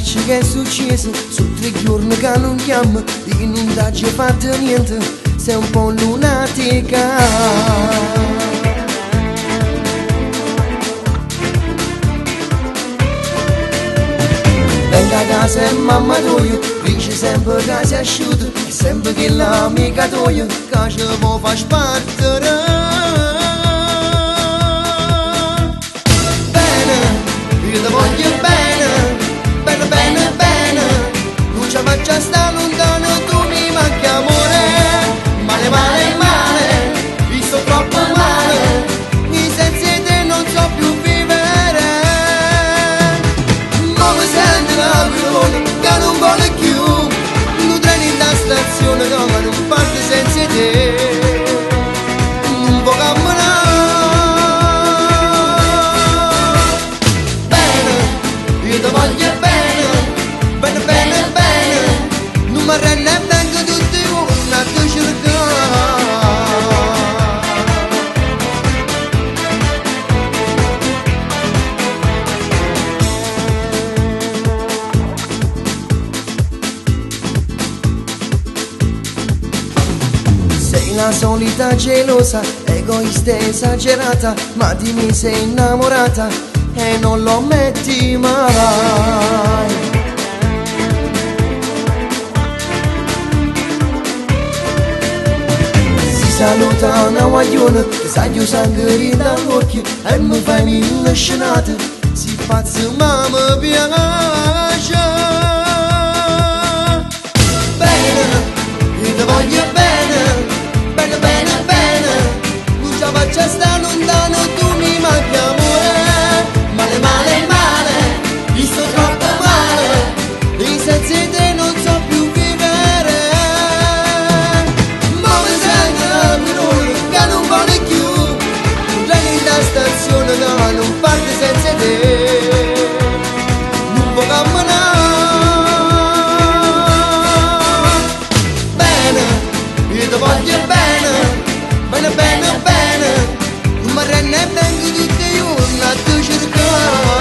faccio che è successo, sono 3 giorni che non chiamo, e non t'ho fatto niente, sei un po' lunatica. Venga a casa e mamma tua, dice sempre che sei asciutto, e sempre che l'amica tua, che ci può far spartere. Io ti voglio bene, bene, bene, bene, non ci faccio stare lontano, tu mi manchi amore. Male, male, male, io sto troppo male, mi senza te non so più vivere. Ma mi sento la pilone che non vuole più, non treni in da stazione come non parte senza te. Non può camminare. Io ti voglio bene, bene, bene, bene, non mi rende e vengo tutti i giorni a te cercare. Sei la solita gelosa, egoista e esagerata, ma di me sei innamorata e non lo metti mai. Si saluta una guagliona che sa giù sangue dall'occhio e mi fai mille scenate, si pazzo ma mi piace. Bene, io ti voglio bene, bene, bene, bene, non ci faccio stare lontano, tu mi manchi amore. Male, male, male, io sto troppo male, e senza te non so più vivere. Ma mi sento la pilone che non vuole più, non treni da stazione che non parte senza te. Non può camminare. Bene, io ti voglio bene, bene, bene, bene, non mi rende e vengo tutti i giorni a te cercare.